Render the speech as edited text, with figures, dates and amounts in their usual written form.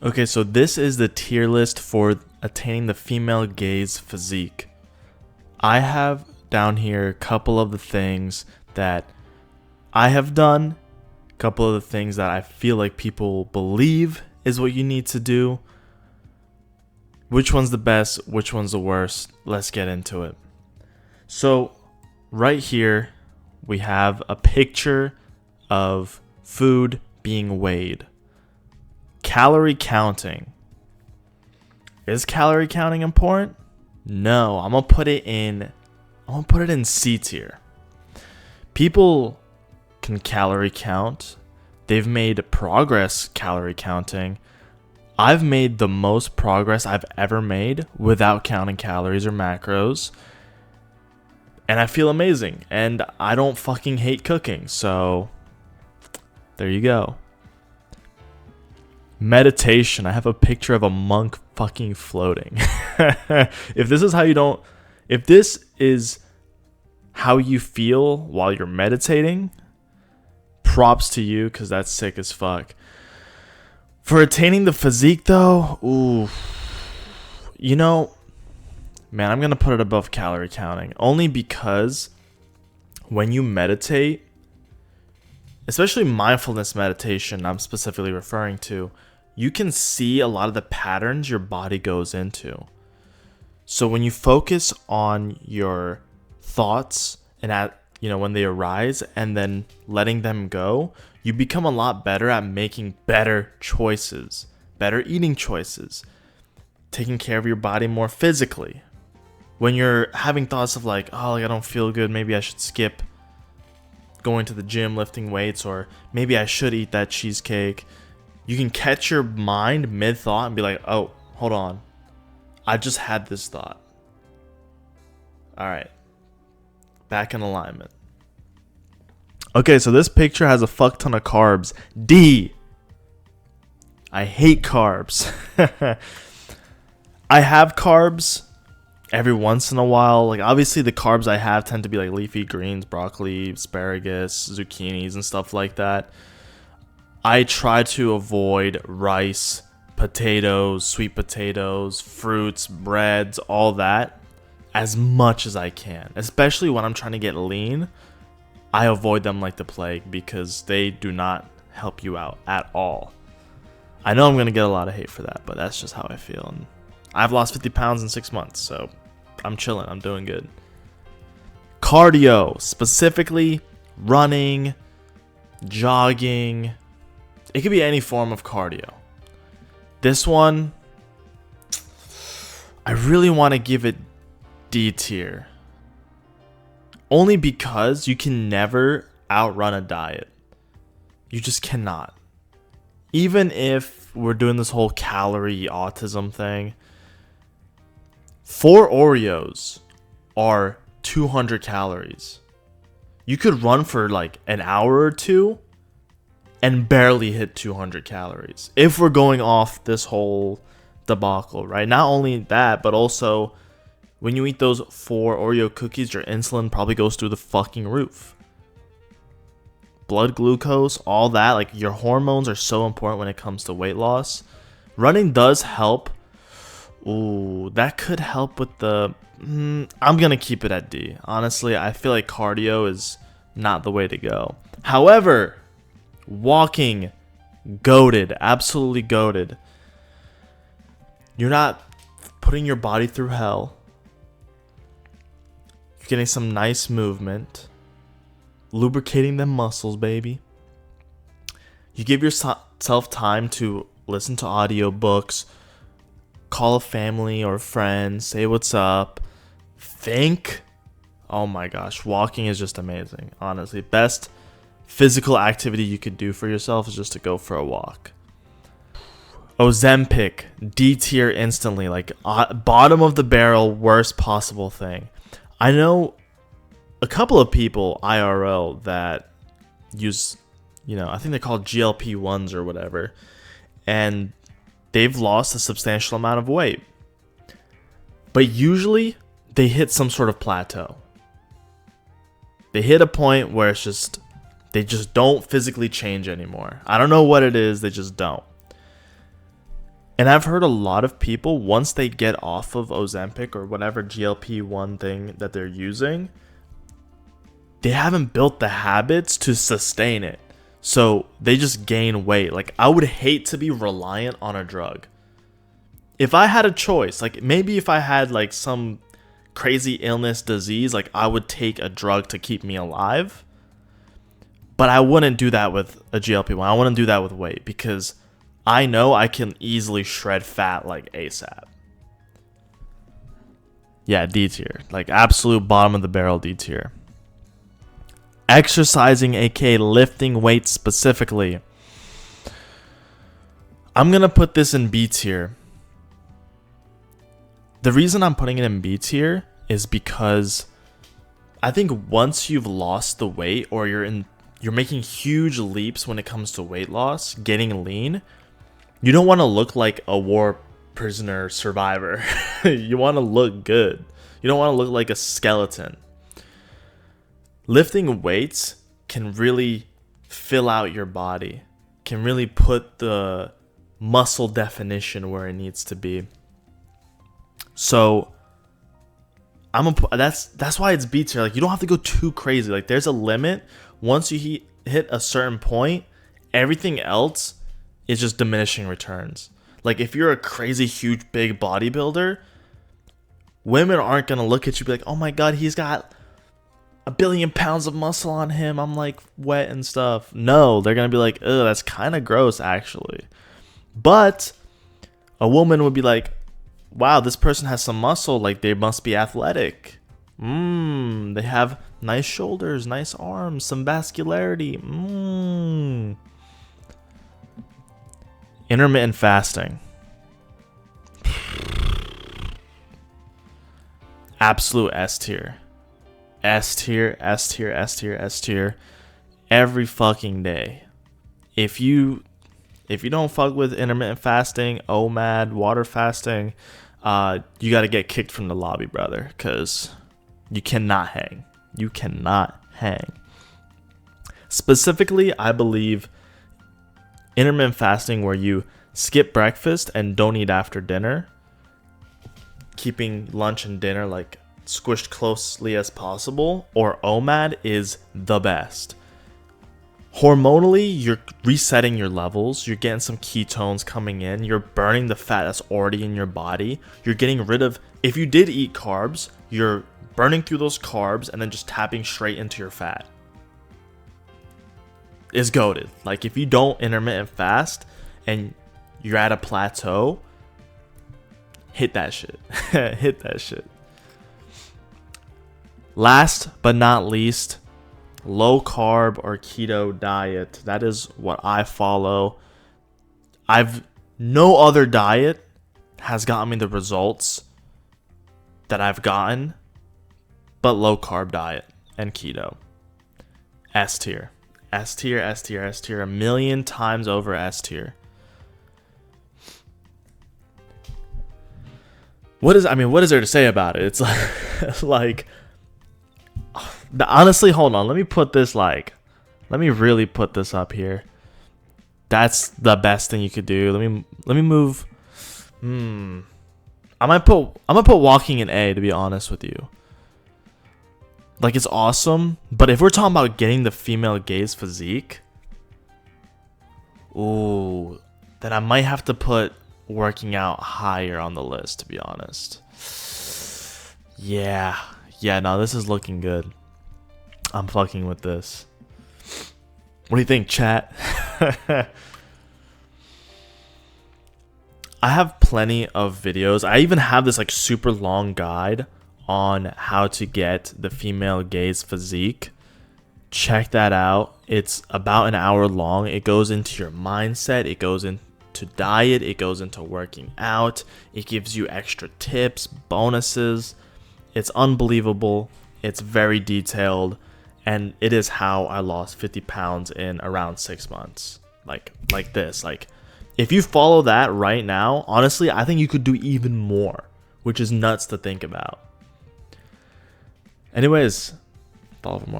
Okay, so this is the tier list for attaining the female gaze physique. I have down here a couple of the things that I have done, a couple of the things that I feel like people believe is what you need to do. Which one's the best? Which one's the worst? Let's get into it. So, right here, we have a picture of food being weighed. Calorie counting. Is calorie counting important? No, I'm gonna put it in C tier. People can calorie count. They've made progress calorie counting. I've made the most progress I've ever made without counting calories or macros. And I feel amazing. And I don't fucking hate cooking. So, there you go. Meditation. I have a picture of a monk fucking floating. If this is how you feel while you're meditating, props to you, because that's sick as fuck. For attaining the physique though, man, I'm going to put it above calorie counting. Only because when you meditate, especially mindfulness meditation I'm specifically referring to, you can see a lot of the patterns your body goes into. So when you focus on your thoughts and when they arise and then letting them go, you become a lot better at making better choices, better eating choices, taking care of your body more physically. When you're having thoughts of I don't feel good, maybe I should skip going to the gym, lifting weights, or maybe I should eat that cheesecake. You can catch your mind mid-thought and be like, oh, hold on. I just had this thought. All right. Back in alignment. Okay, so this picture has a fuck ton of carbs. D. I hate carbs. I have carbs every once in a while. Obviously the carbs I have tend to be leafy greens, broccoli, asparagus, zucchinis, and stuff like that. I try to avoid rice, potatoes, sweet potatoes, fruits, breads, all that as much as I can. Especially when I'm trying to get lean, I avoid them like the plague because they do not help you out at all. I know I'm going to get a lot of hate for that, but that's just how I feel. And I've lost 50 pounds in 6 months, so I'm chilling. I'm doing good. Cardio, specifically running, jogging. It could be any form of cardio. This one, I really want to give it D tier. Only because you can never outrun a diet. You just cannot. Even if we're doing this whole calorie autism thing, 4 Oreos are 200 calories. You could run for an hour or two and barely hit 200 calories. If we're going off this whole debacle, right? Not only that, but also when you eat those 4 Oreo cookies, your insulin probably goes through the fucking roof. Blood glucose, all that, your hormones are so important when it comes to weight loss. Running does help. Ooh, that could help with the... I'm going to keep it at D. Honestly, I feel like cardio is not the way to go. However, walking, goated, absolutely goated. You're not putting your body through hell. You're getting some nice movement. Lubricating them muscles, baby. You give yourself time to listen to audiobooks, call a family or friend, say what's up, think. Oh my gosh, walking is just amazing. Honestly, best physical activity you could do for yourself is just to go for a walk. Ozempic, D tier instantly, bottom of the barrel, worst possible thing. I know a couple of people IRL that use, I think they're called GLP-1s or whatever, and they've lost a substantial amount of weight. But usually they hit some sort of plateau. They hit a point where they just don't physically change anymore. I don't know what it is, they just don't. And I've heard a lot of people, once they get off of Ozempic or whatever GLP-1 thing that they're using, they haven't built the habits to sustain it. So they just gain weight. Like, I would hate to be reliant on a drug. If I had a choice, like maybe if I had like some crazy illness, disease, like I would take a drug to keep me alive. But I wouldn't do that with a GLP-1. I wouldn't do that with weight because I know I can easily shred fat like ASAP. Yeah, D tier. Like absolute bottom of the barrel D tier. Exercising, aka lifting weights specifically. I'm going to put this in B tier. The reason I'm putting it in B tier is because I think once you've lost the weight or you're making huge leaps when it comes to weight loss, getting lean, you don't want to look like a war prisoner survivor. You want to look good. You don't want to look like a skeleton. Lifting weights can really fill out your body, can really put the muscle definition where it needs to be. So that's why it's B tier. Like you don't have to go too crazy. Like there's a limit. Once you hit a certain point, everything else is just diminishing returns. Like if you're a crazy huge big bodybuilder, women aren't gonna look at you and be like, oh my god, he's got 1 billion pounds of muscle on him, I'm like wet and stuff. No, they're gonna be like, ugh, that's kind of gross actually. But a woman would be like, wow, this person has some muscle, like they must be athletic. They have nice shoulders, nice arms, some vascularity. Intermittent fasting. Absolute S tier. S tier, S tier, S tier, S tier. Every fucking day. If you don't fuck with intermittent fasting, OMAD, water fasting, you got to get kicked from the lobby, brother, because you cannot hang. You cannot hang. Specifically, I believe intermittent fasting where you skip breakfast and don't eat after dinner, keeping lunch and dinner like squished closely as possible, or OMAD is the best. Hormonally, you're resetting your levels, you're getting some ketones coming in, you're burning the fat that's already in your body, you're getting rid of, if you did eat carbs, you're burning through those carbs and then just tapping straight into your fat. Is goated. Like if you don't intermittent fast and you're at a plateau, hit that shit. Hit that shit. Last but not least, low carb or keto diet. That is what I follow. No other diet has gotten me the results that I've gotten, but low carb diet and keto. S tier. S tier, S tier, S tier. 1,000,000 times over S tier. What is there to say about it? It's like honestly, hold on. Let me really put this up here. That's the best thing you could do. Let me move. I'm gonna put walking in A, to be honest with you. Like it's awesome, but if we're talking about getting the female gaze physique, ooh, then I might have to put working out higher on the list, to be honest. Yeah, no, this is looking good. I'm fucking with this. What do you think, chat? I have plenty of videos. I even have this like super long guide on how to get the female gaze physique. Check that out. It's about an hour long. It goes into your mindset. It goes into diet. It goes into working out. It gives you extra tips, bonuses. It's unbelievable. It's very detailed. And it is how I lost 50 pounds in around 6 months. Like this. Like, if you follow that right now, honestly, I think you could do even more, which is nuts to think about. Anyways, follow for more.